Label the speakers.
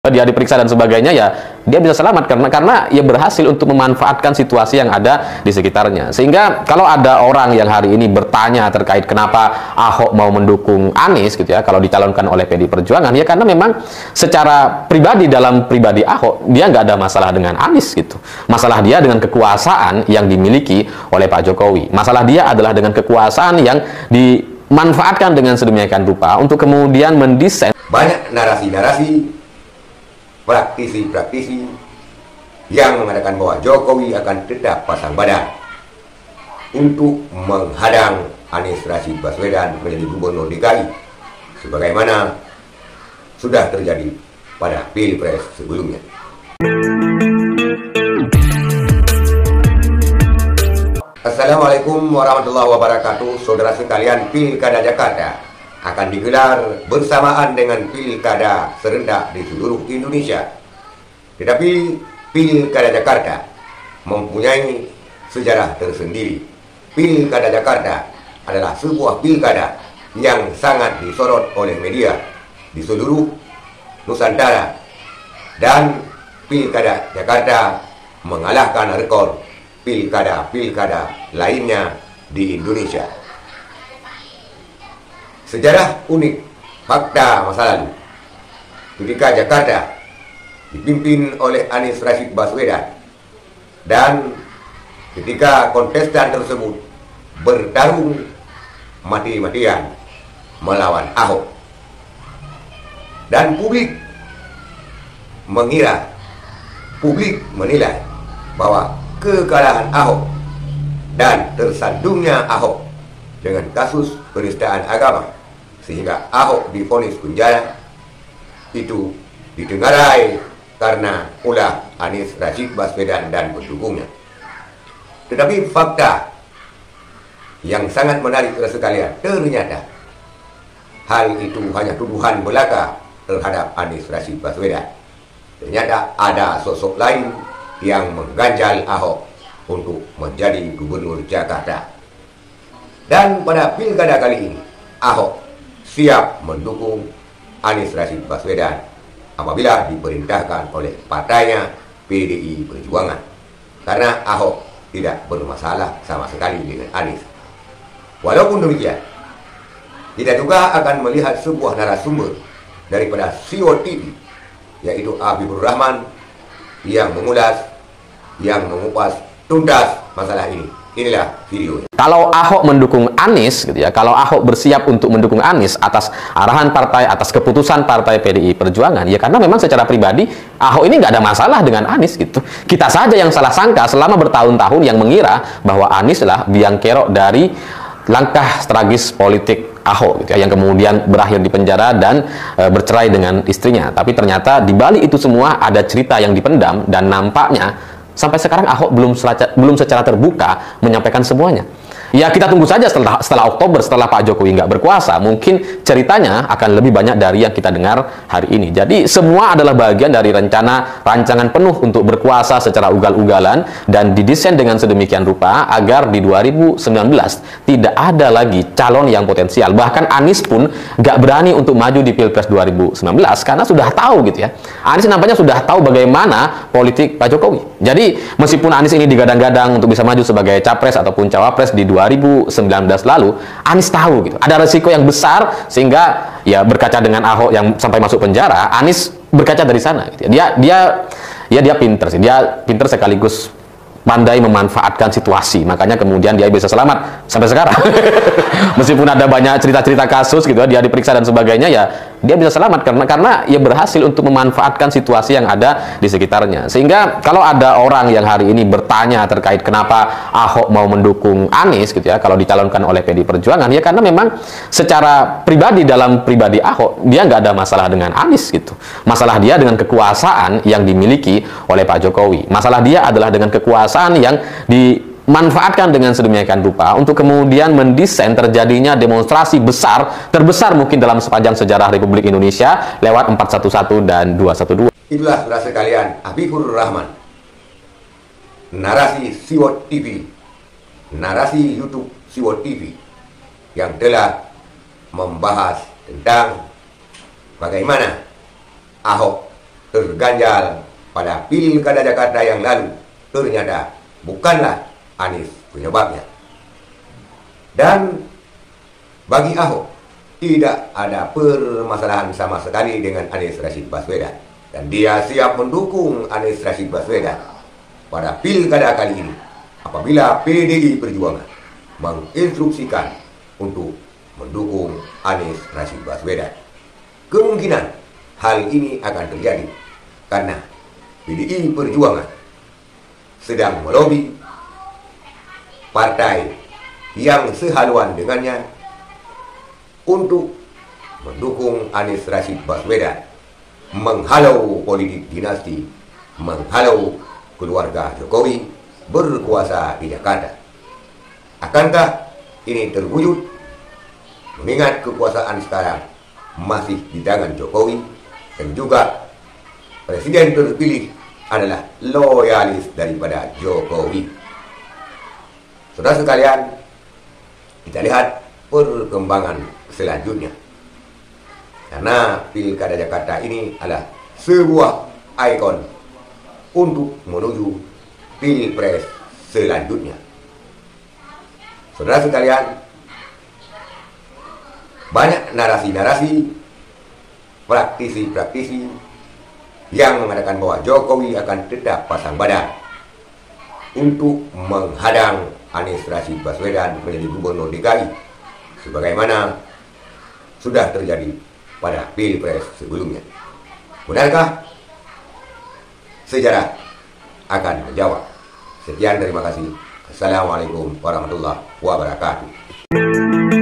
Speaker 1: dia diperiksa dan sebagainya, ya dia bisa selamat karena ia berhasil untuk memanfaatkan situasi yang ada di sekitarnya. Sehingga kalau ada orang yang hari ini bertanya terkait kenapa Ahok mau mendukung Anies gitu ya, kalau dicalonkan oleh PDI Perjuangan, ya karena memang secara pribadi, dalam pribadi Ahok, dia nggak ada masalah dengan Anies gitu. Masalah dia dengan kekuasaan yang dimiliki oleh Pak Jokowi. Masalah dia adalah dengan kekuasaan yang dimanfaatkan dengan sedemikian rupa untuk kemudian mendesain
Speaker 2: banyak narasi-narasi, praktisi-praktisi yang mengatakan bahwa Jokowi akan tetap pasang badan untuk menghadang Anies Rashid Baswedan menjadi gubernur DKI, sebagaimana sudah terjadi pada Pilpres sebelumnya. Assalamualaikum warahmatullahi wabarakatuh. Saudara sekalian, Pilkada Jakarta akan digelar bersamaan dengan pilkada serentak di seluruh Indonesia. Tetapi Pilkada Jakarta mempunyai sejarah tersendiri. Pilkada Jakarta adalah sebuah pilkada yang sangat disorot oleh media di seluruh Nusantara, dan Pilkada Jakarta mengalahkan rekor pilkada-pilkada lainnya di Indonesia. Sejarah unik, fakta masa lalu, ketika Jakarta dipimpin oleh Anies Rashid Baswedan, dan ketika kontestan tersebut bertarung mati-matian melawan Ahok, dan publik menilai bahwa kekalahan Ahok dan tersandungnya Ahok dengan kasus penistaan agama sehingga Ahok divonis penjara itu ditengarai karena ulah Anies Rashid Baswedan dan pendukungnya. Tetapi fakta yang sangat menarik sekalian, ternyata hal itu hanya tuduhan belaka terhadap Anies Rashid Baswedan. Ternyata ada sosok lain yang mengganjal Ahok untuk menjadi gubernur Jakarta. Dan pada pilkada kali ini, Ahok siap mendukung Anies Rashid Baswedan apabila diperintahkan oleh partainya PDI Perjuangan, karena Ahok tidak bermasalah sama sekali dengan Anies. Walaupun demikian, kita juga akan melihat sebuah narasumber daripada CEO TV, yaitu Habibur Rahman, yang mengulas, yang mengupas tuntas masalah ini. Inilah videonya.
Speaker 1: Kalau Ahok mendukung Anies gitu ya, kalau Ahok bersiap untuk mendukung Anies atas arahan partai, atas keputusan partai PDI Perjuangan, ya karena memang secara pribadi Ahok ini nggak ada masalah dengan Anies gitu. Kita saja yang salah sangka selama bertahun-tahun yang mengira bahwa Anies lah biang kerok dari langkah tragis politik Ahok gitu ya, yang kemudian berakhir di penjara dan bercerai dengan istrinya. Tapi ternyata di balik itu semua ada cerita yang dipendam, dan nampaknya sampai sekarang Ahok belum secara terbuka menyampaikan semuanya. Ya kita tunggu saja setelah Oktober, setelah Pak Jokowi nggak berkuasa, mungkin ceritanya akan lebih banyak dari yang kita dengar hari ini. Jadi semua adalah bagian dari rancangan penuh untuk berkuasa secara ugal-ugalan dan didesain dengan sedemikian rupa agar di 2019 tidak ada lagi calon yang potensial. Bahkan Anies pun nggak berani untuk maju di Pilpres 2019 karena sudah tahu gitu ya. Anies nampaknya sudah tahu bagaimana politik Pak Jokowi. Jadi meskipun Anies ini digadang-gadang untuk bisa maju sebagai capres ataupun cawapres di 2019 lalu, Anies tahu gitu ada resiko yang besar, sehingga ya berkaca dengan Ahok yang sampai masuk penjara, Anies berkaca dari sana gitu. Dia pinter sih, dia pinter sekaligus pandai memanfaatkan situasi, makanya kemudian dia bisa selamat sampai sekarang. Meskipun ada banyak cerita-cerita kasus gitu, dia diperiksa dan sebagainya, ya dia bisa selamat karena ia berhasil untuk memanfaatkan situasi yang ada di sekitarnya. Sehingga kalau ada orang yang hari ini bertanya terkait kenapa Ahok mau mendukung Anies gitu ya, kalau dicalonkan oleh PDI Perjuangan, ya karena memang secara pribadi, dalam pribadi Ahok, dia nggak ada masalah dengan Anies gitu. Masalah dia dengan kekuasaan yang dimiliki oleh Pak Jokowi. Masalah dia adalah dengan kekuasaan yang dimanfaatkan dengan sedemikian rupa untuk kemudian mendesain terjadinya demonstrasi terbesar mungkin dalam sepanjang sejarah Republik Indonesia lewat 411 dan 212.
Speaker 2: Itulah saudara sekalian, Habibur Rahman, narasi Siwot TV, narasi YouTube Siwot TV, yang telah membahas tentang bagaimana Ahok terganjal pada Pilkada Jakarta yang lalu ternyata bukanlah Anies penyebabnya. Dan bagi Ahok tidak ada permasalahan sama sekali dengan Anies Rashid Baswedan, dan dia siap mendukung Anies Rashid Baswedan pada Pilkada kali ini apabila PDI Perjuangan menginstruksikan untuk mendukung Anies Rashid Baswedan. Kemungkinan hal ini akan terjadi karena PDI Perjuangan sedang melobi partai yang sehaluan dengannya untuk mendukung Anies Rashid Baswedan, menghalau politik dinasti, menghalau keluarga Jokowi berkuasa di Jakarta. Akankah ini terwujud? Mengingat kekuasaan sekarang masih di tangan Jokowi, dan juga presiden terpilih adalah loyalis daripada Jokowi. Saudara sekalian, kita lihat perkembangan selanjutnya. Karena Pilkada Jakarta ini adalah sebuah ikon untuk menuju Pilpres selanjutnya. Saudara sekalian, banyak narasi-narasi, praktisi-praktisi yang mengatakan bahwa Jokowi akan tetap pasang badan untuk menghadang Anies Rashid Baswedan menjadi gubernur DKI, sebagaimana sudah terjadi pada Pilpres sebelumnya. Benarkah? Sejarah akan menjawab. Sekian, terima kasih. Assalamualaikum warahmatullahi wabarakatuh.